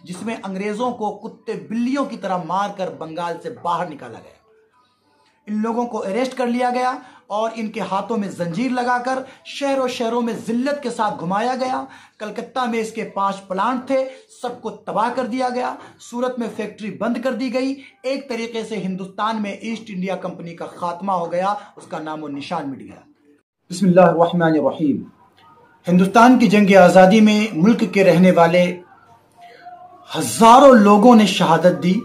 जिसमें अंग्रेजों को कुत्ते बिल्लियों की तरह मारकर बंगाल से बाहर निकाला गया। इन लोगों को अरेस्ट कर लिया गया और इनके हाथों में जंजीर लगाकर शहरों शहरों में जिल्लत के साथ घुमाया गया। कलकत्ता में इसके 5 प्लांट थे, सबको तबाह कर दिया गया। सूरत में फैक्ट्री बंद कर दी गई। एक तरीके से हिंदुस्तान में ईस्ट इंडिया कंपनी का खात्मा हो गया, उसका नामो निशान मिट गया। बिस्मिल्लाहिर्रहमानिर्रहीम। हिंदुस्तान की जंग आज़ादी में मुल्क के रहने वाले हजारों लोगों ने शहादत दी,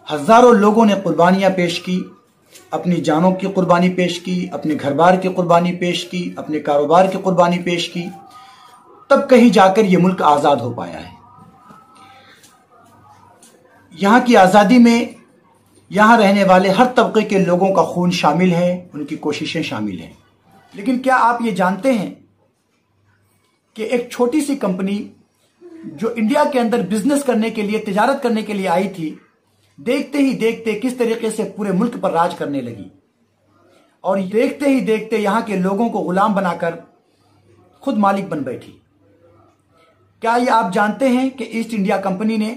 हजारों लोगों ने कुर्बानियां पेश की, अपनी जानों की कुर्बानी पेश की, अपने घर बार की कुर्बानी पेश की, अपने कारोबार की कुर्बानी पेश की, तब कहीं जाकर यह मुल्क आज़ाद हो पाया है। यहाँ की आज़ादी में यहाँ रहने वाले हर तबके के लोगों का खून शामिल है, उनकी कोशिशें शामिल हैं। लेकिन क्या आप ये जानते हैं कि एक छोटी सी कंपनी जो इंडिया के अंदर बिजनेस करने के लिए, तिजारत करने के लिए आई थी, देखते ही देखते किस तरीके से पूरे मुल्क पर राज करने लगी और देखते ही देखते यहां के लोगों को गुलाम बनाकर खुद मालिक बन बैठी। क्या ये आप जानते हैं कि ईस्ट इंडिया कंपनी ने,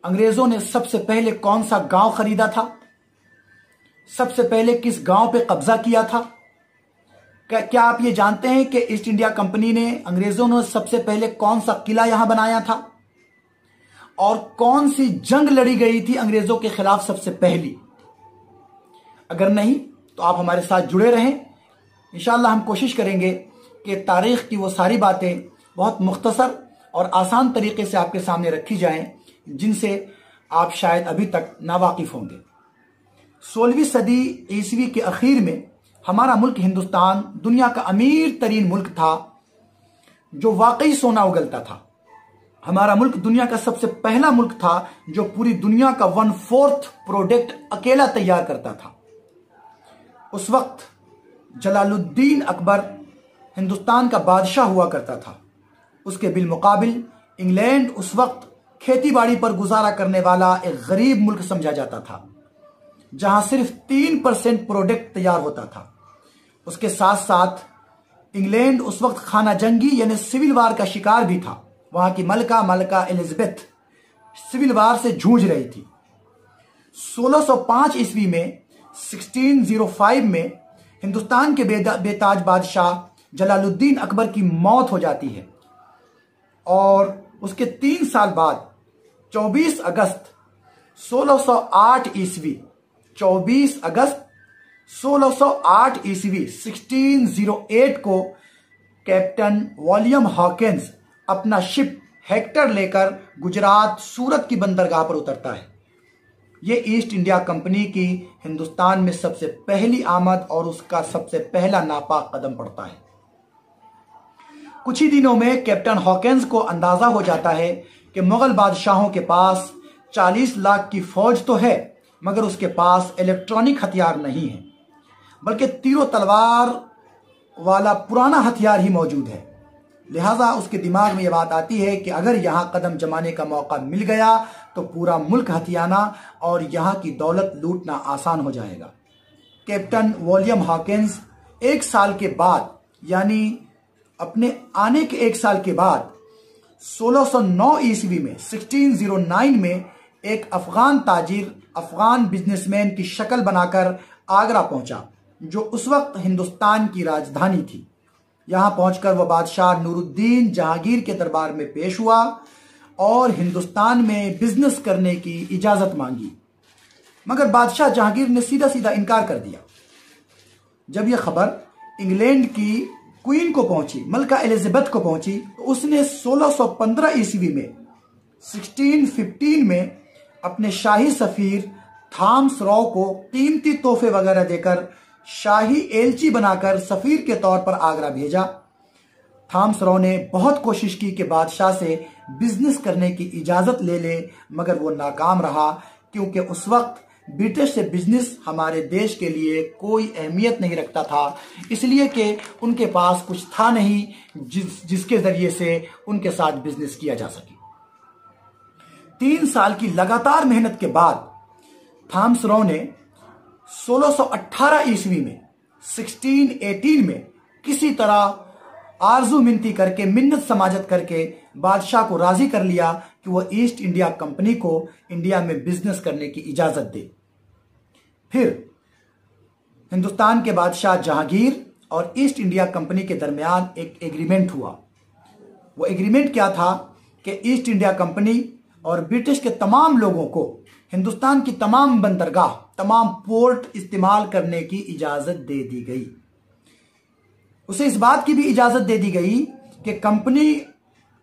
अंग्रेजों ने सबसे पहले कौन सा गांव खरीदा था? सबसे पहले किस गांव पे कब्जा किया था? क्या आप ये जानते हैं कि ईस्ट इंडिया कंपनी ने, अंग्रेजों ने सबसे पहले कौन सा किला यहां बनाया था और कौन सी जंग लड़ी गई थी अंग्रेजों के खिलाफ सबसे पहली? अगर नहीं तो आप हमारे साथ जुड़े रहें। इंशाअल्लाह हम कोशिश करेंगे कि तारीख की वो सारी बातें बहुत मुख्तसर और आसान तरीके से आपके सामने रखी जाएं, जिनसे आप शायद अभी तक नावाकिफ होंगे। 16वीं सदी ईसवी के आखिर में हमारा मुल्क हिंदुस्तान दुनिया का अमीर तरीन मुल्क था, जो वाकई सोना उगलता था। हमारा मुल्क दुनिया का सबसे पहला मुल्क था जो पूरी दुनिया का 1/4 प्रोडक्ट अकेला तैयार करता था। उस वक्त जलालुद्दीन अकबर हिंदुस्तान का बादशाह हुआ करता था। उसके बिलमुकाबिल इंग्लैंड उस वक्त खेती बाड़ी पर गुजारा करने वाला एक गरीब मुल्क समझा जाता था, जहां सिर्फ 3% प्रोडक्ट तैयार होता था। उसके साथ साथ इंग्लैंड उस वक्त खाना जंगी यानी सिविल वार का शिकार भी था। वहां की मलका एलिजाबेथ सिविल वार से जूझ रही थी। 1605 ईस्वी में 1605 में हिंदुस्तान के बेताज बादशाह जलालुद्दीन अकबर की मौत हो जाती है और उसके 3 साल बाद 24 अगस्त 1608 ईस्वी 24 अगस्त 1608 ईस्वी 1608 को कैप्टन विलियम हॉकिंस अपना शिप हेक्टर लेकर गुजरात सूरत की बंदरगाह पर उतरता है। यह ईस्ट इंडिया कंपनी की हिंदुस्तान में सबसे पहली आमद और उसका सबसे पहला नापाक कदम पड़ता है। कुछ ही दिनों में कैप्टन हॉकिंस को अंदाजा हो जाता है कि मुगल बादशाहों के पास 40 लाख की फौज तो है, मगर उसके पास इलेक्ट्रॉनिक हथियार नहीं है, बल्कि तीरों तलवार वाला पुराना हथियार ही मौजूद है। लिहाजा उसके दिमाग में यह बात आती है कि अगर यहाँ कदम जमाने का मौका मिल गया तो पूरा मुल्क हथियाना और यहाँ की दौलत लूटना आसान हो जाएगा। कैप्टन विलियम हॉकिंस 1 साल के बाद, यानी अपने आने के 1 साल के बाद 1609 ईस्वी में 1609 में एक अफगान ताजिर, अफगान बिजनेसमैन की शक्ल बनाकर आगरा पहुंचा, जो उस वक्त हिंदुस्तान की राजधानी थी। यहां पहुंचकर वह बादशाह नूरुद्दीन जहांगीर के दरबार में पेश हुआ और हिंदुस्तान में बिजनेस करने की इजाजत मांगी, मगर बादशाह जहांगीर ने सीधा सीधा इनकार कर दिया। जब यह खबर इंग्लैंड की क्वीन को पहुंची, मलका एलिजाबेथ को पहुंची, तो उसने 1615 ईस्वी में 1615 में अपने शाही सफीर थॉमस रॉ को कीमती तोहफे वगैरह देकर शाही एलची बनाकर सफीर के तौर पर आगरा भेजा। थॉमस रॉ ने बहुत कोशिश की कि बादशाह से बिजनेस करने की इजाजत ले ले, मगर वो नाकाम रहा, क्योंकि उस वक्त ब्रिटिश से बिजनेस हमारे देश के लिए कोई अहमियत नहीं रखता था, इसलिए कि उनके पास कुछ था नहीं जिसके जरिए से उनके साथ बिजनेस किया जा सके। 3 साल की लगातार मेहनत के बाद थॉमस रॉ ने 1618 ईस्वी में 1618 में किसी तरह आरजू मिनती करके, मिन्नत समाजत करके बादशाह को राजी कर लिया कि वह ईस्ट इंडिया कंपनी को इंडिया में बिजनेस करने की इजाजत दे। फिर हिंदुस्तान के बादशाह जहांगीर और ईस्ट इंडिया कंपनी के दरमियान एक एग्रीमेंट हुआ। वो एग्रीमेंट क्या था कि ईस्ट इंडिया कंपनी और ब्रिटिश के तमाम लोगों को हिंदुस्तान की तमाम बंदरगाह, तमाम पोर्ट इस्तेमाल करने की इजाजत दे दी गई। उसे इस बात की भी इजाजत दे दी गई कि कंपनी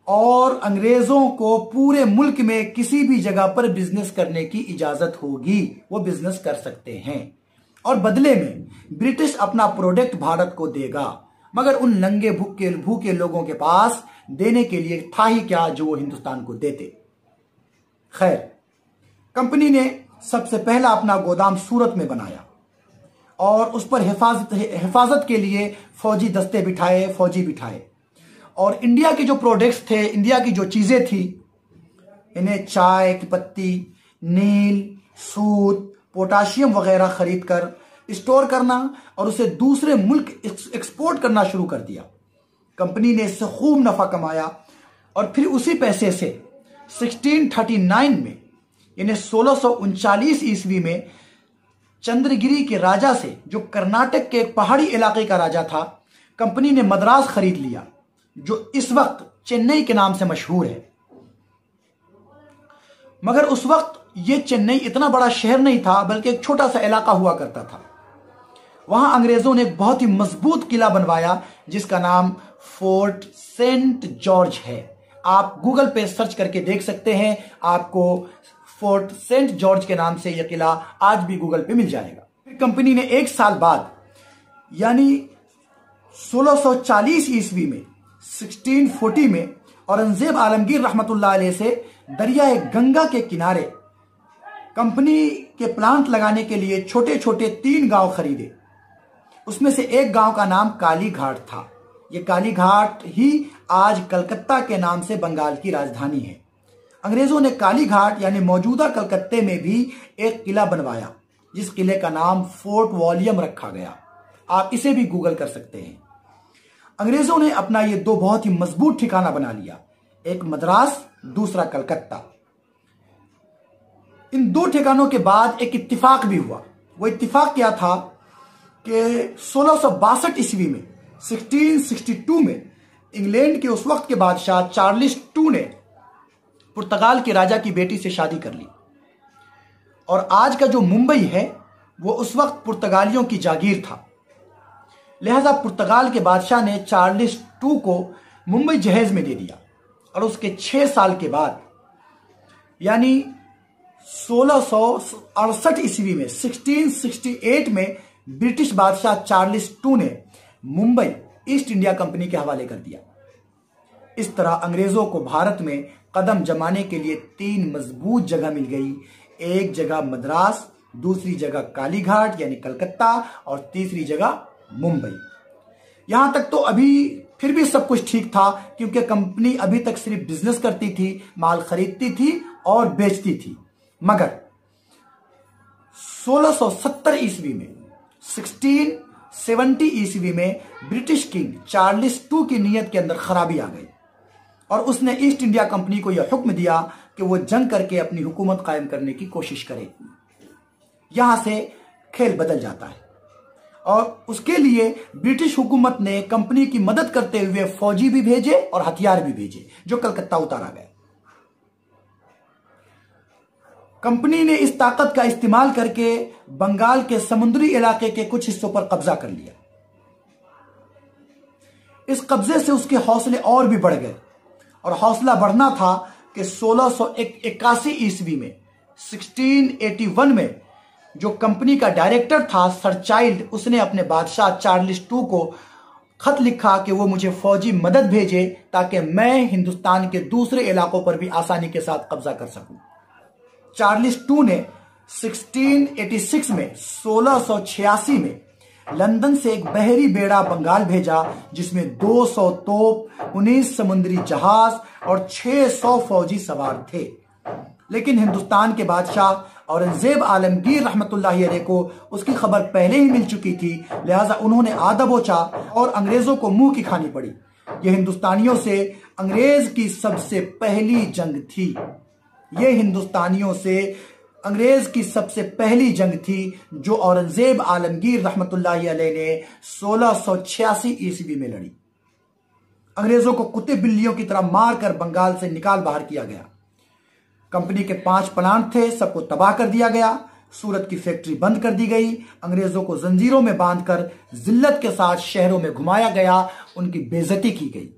और अंग्रेजों को पूरे मुल्क में किसी भी जगह पर बिजनेस करने की इजाजत होगी, वो बिजनेस कर सकते हैं और बदले में ब्रिटिश अपना प्रोडक्ट भारत को देगा। मगर उन नंगे भूखे लोगों के पास देने के लिए था ही क्या जो वो हिंदुस्तान को देते। खैर, कंपनी ने सबसे पहला अपना गोदाम सूरत में बनाया और उस पर हिफाजत के लिए फौजी दस्ते बिठाए, फौजी बिठाए और इंडिया के जो प्रोडक्ट्स थे, इंडिया की जो चीजें थी, इन्हें चाय की पत्ती, नील, सूत, पोटाशियम वगैरह खरीद कर स्टोर करना और उसे दूसरे मुल्क एक्सपोर्ट करना शुरू कर दिया। कंपनी ने इससे खूब नफा कमाया और फिर उसी पैसे से 1639 में यानी 1639 ईस्वी में चंद्रगिरी के राजा से, जो कर्नाटक के एक पहाड़ी इलाके का राजा था, कंपनी ने मद्रास खरीद लिया, जो इस वक्त चेन्नई के नाम से मशहूर है। मगर उस वक्त यह चेन्नई इतना बड़ा शहर नहीं था, बल्कि एक छोटा सा इलाका हुआ करता था। वहां अंग्रेजों ने एक बहुत ही मजबूत किला बनवाया जिसका नाम फोर्ट सेंट जॉर्ज है। आप गूगल पे सर्च करके देख सकते हैं, आपको फोर्ट सेंट जॉर्ज के नाम से यह किला आज भी गूगल पे मिल जाएगा। फिर कंपनी ने एक साल बाद यानी 1640 ईस्वी में 1640 में औरंगजेब आलमगीर रहमतुल्लाह अलैह से दरियाए गंगा के किनारे कंपनी के प्लांट लगाने के लिए छोटे छोटे 3 गांव खरीदे। उसमें से एक गांव का नाम काली घाट था। यह काली घाट ही आज कलकत्ता के नाम से बंगाल की राजधानी है। अंग्रेजों ने काली घाट यानी मौजूदा कलकत्ते में भी एक किला बनवाया जिस किले का नाम फोर्ट वॉलियम रखा गया। आप इसे भी गूगल कर सकते हैं। अंग्रेजों ने अपना ये 2 बहुत ही मजबूत ठिकाना बना लिया, एक मद्रास, दूसरा कलकत्ता। इन 2 ठिकानों के बाद एक इत्तिफाक भी हुआ। वो इत्तिफाक क्या था कि 1662 ईस्वी में 1662 में इंग्लैंड के उस वक्त के बादशाह चार्ल्स II ने पुर्तगाल के राजा की बेटी से शादी कर ली और आज का जो मुंबई है वो उस वक्त पुर्तगालियों की जागीर था। लिहाजा पुर्तगाल के बादशाह ने चार्ल्स II को मुंबई जहेज में दे दिया और उसके 6 साल के बाद यानी 1668 ईस्वी में 1668 में ब्रिटिश बादशाह चार्ल्स II ने मुंबई ईस्ट इंडिया कंपनी के हवाले कर दिया। इस तरह अंग्रेजों को भारत में कदम जमाने के लिए 3 मजबूत जगह मिल गई। एक जगह मद्रास, दूसरी जगह कालीघाट यानी कलकत्ता और तीसरी जगह मुंबई। यहां तक तो अभी फिर भी सब कुछ ठीक था क्योंकि कंपनी अभी तक सिर्फ बिजनेस करती थी, माल खरीदती थी और बेचती थी। मगर 1670 ईस्वी में 1670 ईस्वी में ब्रिटिश किंग चार्ल्स II की नीयत के अंदर खराबी आ गई और उसने ईस्ट इंडिया कंपनी को यह हुक्म दिया कि वो जंग करके अपनी हुकूमत कायम करने की कोशिश करे। यहां से खेल बदल जाता है और उसके लिए ब्रिटिश हुकूमत ने कंपनी की मदद करते हुए फौजी भी भेजे और हथियार भी भेजे जो कलकत्ता उतारा गया। कंपनी ने इस ताकत का इस्तेमाल करके बंगाल के समुद्री इलाके के कुछ हिस्सों पर कब्जा कर लिया। इस कब्जे से उसके हौसले और भी बढ़ गए और हौसला बढ़ना था कि 1681 ईस्वी में 1681 में जो कंपनी का डायरेक्टर था सर चाइल्ड, उसने अपने बादशाह चार्ल्स II को खत लिखा कि वो मुझे फौजी मदद भेजे ताकि मैं हिंदुस्तान के दूसरे इलाकों पर भी आसानी के साथ कब्जा कर सकूं। चार्ल्स II ने 1686 में 1686 में लंदन से एक बहरी बेड़ा बंगाल भेजा जिसमें 200 तोप, 19 समुद्री जहाज और 600 फौजी सवार थे। लेकिन हिंदुस्तान के बादशाह औरंगजेब आलमगीर रहमतुल्लाहि अलैह को उसकी खबर पहले ही मिल चुकी थी, लिहाजा उन्होंने आ दबोचा और अंग्रेजों को मुंह की खानी पड़ी। यह हिंदुस्तानियों से अंग्रेज की सबसे पहली जंग थी। यह हिंदुस्तानियों से अंग्रेज की सबसे पहली जंग थी जो औरंगजेब आलमगीर रहमतुल्लाहि अलैह ने 1686 ईस्वी में लड़ी। अंग्रेजों को कुत्ते बिल्लियों की तरह मारकर बंगाल से निकाल बाहर किया गया। कंपनी के 5 प्लांट थे, सबको तबाह कर दिया गया। सूरत की फैक्ट्री बंद कर दी गई। अंग्रेजों को जंजीरों में बांधकर जिल्लत के साथ शहरों में घुमाया गया, उनकी बेइज्जती की गई।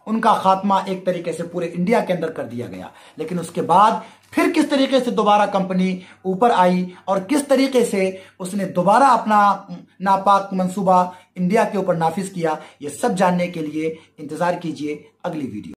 उनका खात्मा एक तरीके से पूरे इंडिया के अंदर कर दिया गया। लेकिन उसके बाद फिर किस तरीके से दोबारा कंपनी ऊपर आई और किस तरीके से उसने दोबारा अपना नापाक मंसूबा इंडिया के ऊपर नाफिज किया, यह सब जानने के लिए इंतजार कीजिए अगली वीडियो।